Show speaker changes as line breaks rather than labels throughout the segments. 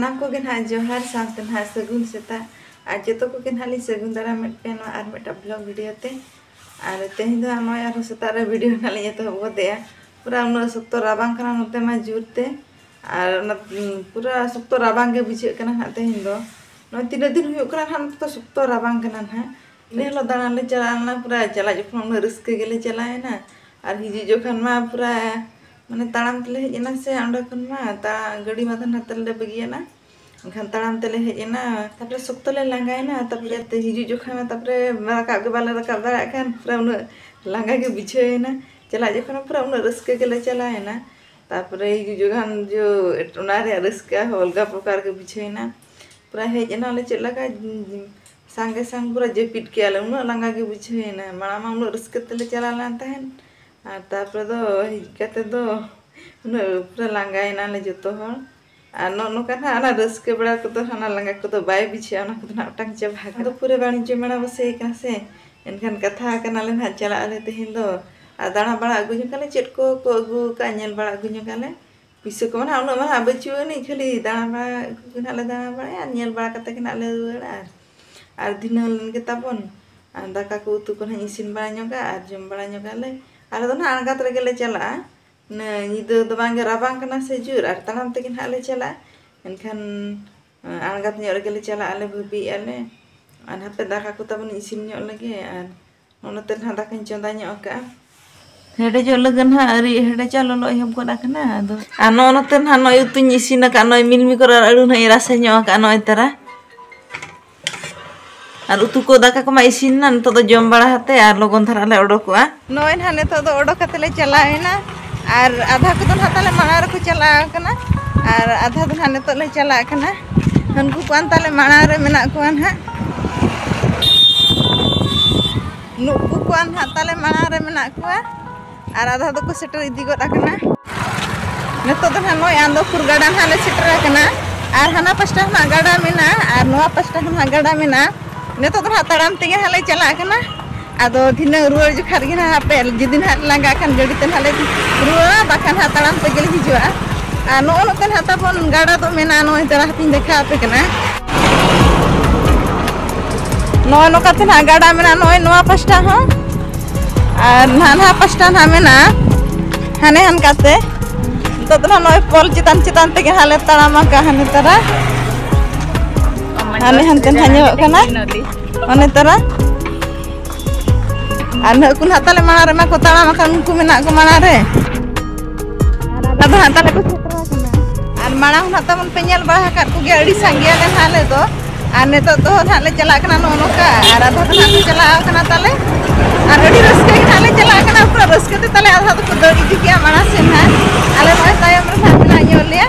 सानाम को जोहार साथ सगुन सेता और जो को सगुन दारा पे और मिट्टा ब्लॉग वीडियो ते और तेहन दो नई सेता वीडियो ना एतहबदे पूरा उन शक्त राबांग नोते मा जोरते और पूरा शक्त राबांग बुझे ना तेहन दो नई तीन दिन तो शक्त राबांग ना इन हिल दाना चलाना पूरा चला जो उन रस्के गेले चलाना और हिजू जोखान मा पूरा माने ताड़ाम तेले हेजना से अंडे खन मा गाड़ी माथन हातले बगियाना एनखान ताड़ाम तेले हेजना तापरे शक्तले लांगायना तापरे हिजू जोखा तापरे राकाब के बाले राकाब दाड़ा खान पूरा उन लांगा के बिछायना चला जोखान पूरा उन रस्के गेले चलायना तापरे हिजू जोखान जो उनारे रस्का अलगा प्रकार के बिछायना पूरा हेजना ले चला का सांगे सांग पूरा जेपिट के आले उन लांगा के बिछायना माना मा उन रस्के तेले चला लान तहन और तापर दो हिजकाते दो पूरा लांगायना ले जो और नौका रस्के बड़ा को हाना लांगा को बाय बिछा अटांग चाबा तो पूरे वाणिज्य मेला बसे से एनखान कथा ना चला तेहन दो और दाड़ा बड़ा अगू जोकाले चेक को अगू का बड़ा अगू जोकाले पैसा को माना उन माना बचुनी खाली दाड़ा बड़ा ना दाड़ा बड़ा बड़ा करते ना रुआड़ा और दिनल गेताबन दाका को उतु को इसिन बड़ा जोगा और जम बड़ा जोगाले आले ना आणगात रेगे चला निदा दो बांगे राबांग कना से जोर और ताड़ाम तेगे ना ले चला एनखान आणगात रेगे चला आले भाबी आले और हापे दाका को तबन इसिन लगे और उनते ना दाका चंदा का हेडे जो लगन हा अरी हेडे चलो लो हम को दाकना दो आनो नते ना नय उतुन इसिन का नय मिलमी को अड़ु नय रासे का नय तरा और उतु को दाका को मा इसिन ना तो जम बड़ा हते और लगन धारा ले ओडोकवा नय ना नेतो दो ओडोक कते ले चलाएना और आधा को तो हाताले माणा रे को चला कना और आधा तो नेतो ले चला कना हनको को ताले माणा रे मेना को हा नुकु को हाताले माणा रे मेना को और आधा दो को सेटर इदी गड कना नेतो तो नय आंदोपुर गाडा हाले सेटर कना और हाना पास्टा ना गाडा मेना और नोआ पास्टा ना गाडा मेना नेतो तो ताड़ाम तेगे हाले चला कना आदो दिन रुआर जोखा रे ना पे जदिन हा लांगा खान गाड़ी ते हाले रुआ बाखान हा ताड़ाम तेगे हिजुआ आ नो नते हाता बन गाडा तो मेना नो तरा हतिन देखा पे कना नो नो काते ना गाडा मेना नो नोआ पास्टा हो और नाना पास्टा ना मेना हाने हन काते तो नो पोल चितान चितान तेगे हाले ताड़ाम का हाने तरा हाने हनते हाने कना अने तरा और नकुन हाताले माणा रे मा को ताड़ाम का उनको मेना को माणा रे आधा हाताले को सेटरा कना और माणा हुन हाता मन पेñal बड़ा का को गे अड़ी संगिया ले हाले दो और नेतो तो हाले चला कना नो नोका और आधा तो हाले चला कना ताले और अड़ी रस्के हाले चला कना पूरा रस्के ते ताले आधा तो दड़ी दिकिया माणा से ना आले नय तायम रे हाना योलिया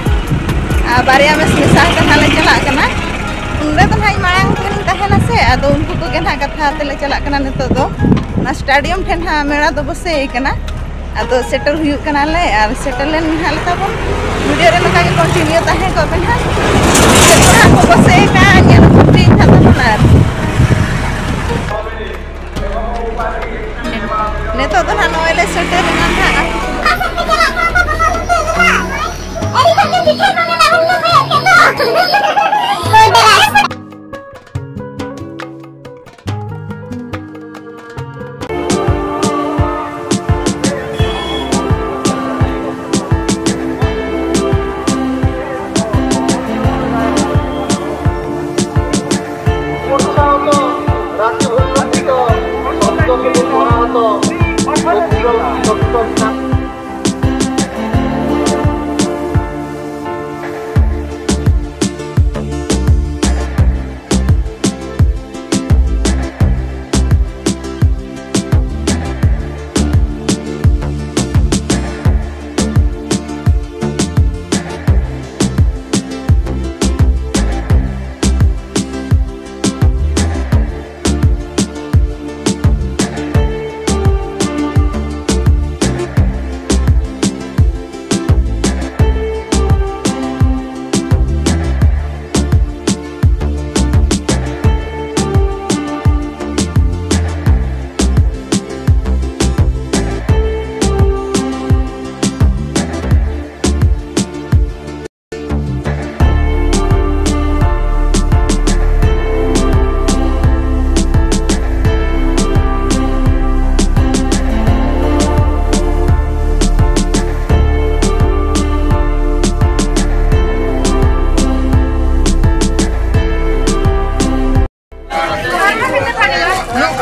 आ बारिया में मिसा हाले चला कना उनरे तो हाई मांग के तहना से आदो उनको को गेना कथा तेले चला कना नेतो दो ना स्टेडियम ठेन हा मेला दो बसे कना आदो सेटल हुयु कना ले और सेटल लेन हाल ताबो वीडियो रे नका के कंटिन्यू ताहे को बेन हा सेटल को बसे का नेल फुटी थाता नार नेतो तो ना नोले सेटल ना था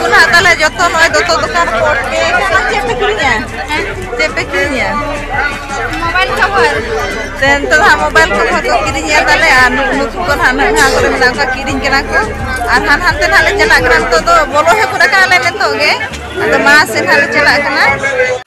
को ना ताले जोतो नय दोतो दुकान कोड पे चेप किरिया मोबाइल कवर तेन तो मोबाइल कवर को किरिया ताले नुकु को हाना हा करे ना का किरिन केना को आर हान हानते नाले चला करन तो बोलो हे पुरा काले ने तो गे तो मा से नाले चला कना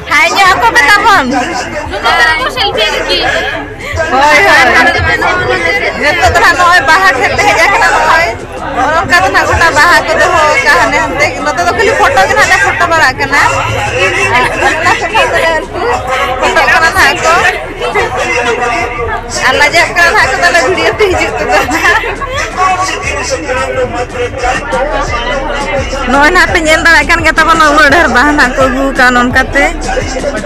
hanya apa betamon aku selfie lagi hoy itu terang hoy bahar khete heja kana hoy orang ka na gota bahar ko do kahane hante noto to khali photo ke na photo bara kana foto kana na ko alla je kana na ko tale video te hijit to noy na pe nyel dara kan kata ban umur dhar bahan aku gu kanon kate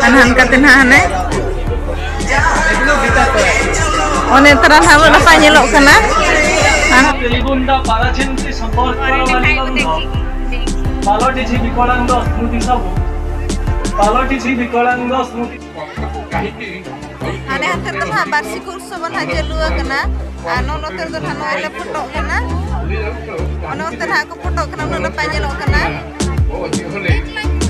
anhan kate na hane one terang hamu na panyelok kana
টেলিফোনটা পারাছেনকে সম্পর্ক করা পালটিছি বিকলাঙ্গ স্মৃতি সব পালটিছি বিকলাঙ্গ স্মৃতি
ane hantar to ha barsik ursoban ha jelua kana ano noter do hano ele foto kana ono ter ha ko foto kana no panyelok kana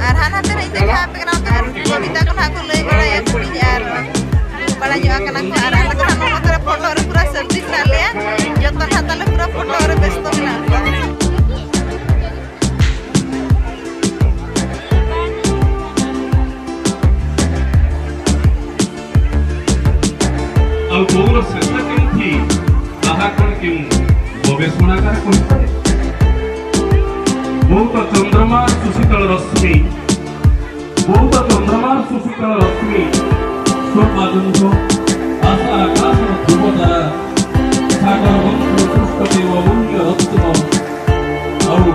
ar han hantar ite ha pe kana ko bita kana ko lei bara ya kuri ar bala jo kana ko ar hano hano noter foto re pura serdi na le joton hatale pura foto re besto na
ଆଉ କୌର ଶେଷ କେଉଁଠି ତାହା କଣ କେଉଁ ଗବେଷଣାଗାର କହିପାରେ ବହୁତ ଚନ୍ଦ୍ରମା ସୁଶୀତଳ ରଶ୍ମି ବହୁତ ଚନ୍ଦ୍ରମା ସୁଶୀତଳ ରଶ୍ମି ସ୍ୱପାଦଙ୍କ ଆଶା ଆକାଶର ଧ୍ରୁବ ଦ୍ୱାରା ସାଗର ବନ୍ଧୁ ସୃଷ୍ଟ ଦେବ ଅମୂଲ୍ୟ ରତ୍ନ ଆଉ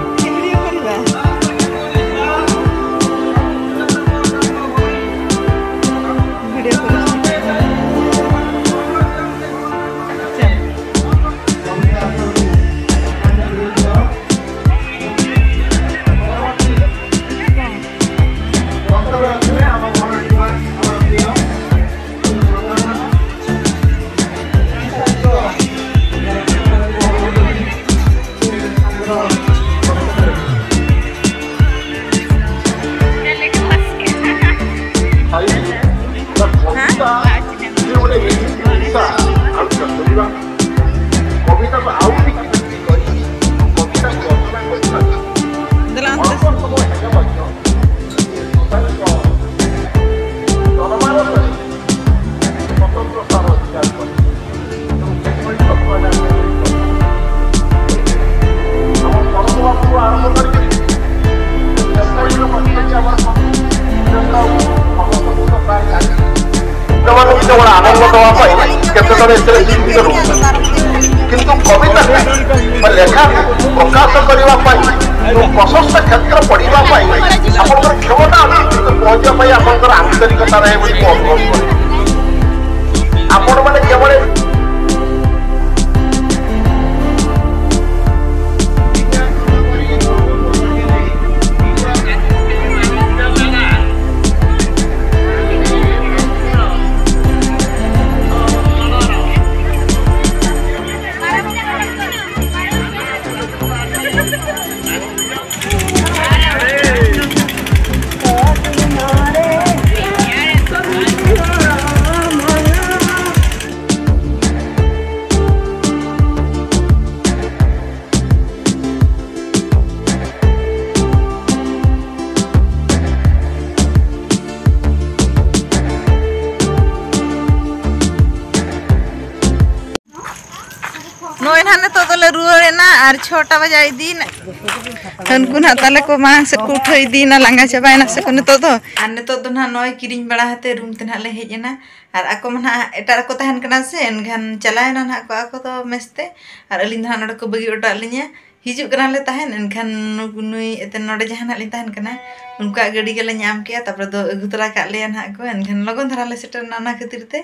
किंतु कविता लेखा प्रकाश करने प्रशस्त क्षेत्र पढ़ा क्षमता पहुंचा आंतरिकता रहे अनुभव कर आपण मैंने केवल
नोय ना ने तो ले रुआरे ना आर 6टा बजा दी ना हनको ना ताले को मा से को उठई दी ना लांगा चबाय ना से को ने तो आर ने तो ना नोय किरिंग बड़ा हते रूम ते ना ले हेजना are ako mana eta ko tahan kana se engan chalay na na ako to meste ar alin na node ko bagi ota linya hijuk kana le tahan engan nui eten node jahan alin tahan kana unka gadi gele nyam kiya tapre do agutara ka le na ko engan logon dhara le seter na na khatir te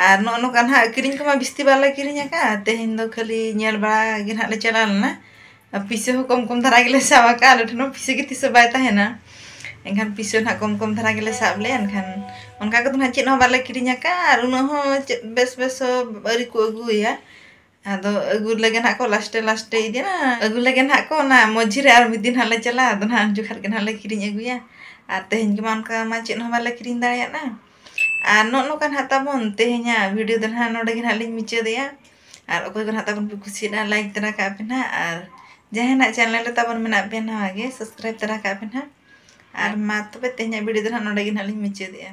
ar no no kan ha kiring ko ma bisti bala kirinya ka tehin do khali nyel bala gen ha le chalal na pise ho kom dhara gele sawa ka le thno pise ki tise bai tahena engan pise na kom dhara gele sable engan onka ko na chit no bala kirinya ka ar uno ho bes bari ko agu ya ado agu legen ha ko laste idi na agu legen ha ko na mojhire ar midin hale chala ado na jukhat gen hale kirinya agu ya ar tehin ki man ka ma chit no bala kiring daya na ar no kan hata bon tehnya video dan ha node gen hale miche dia ar okoy kan hata bon kusi na like tara ka pina ar jahana channel le tabon mena pena age subscribe tara ka pina ar ma to pe tehnya video dan ha node gen hale miche dia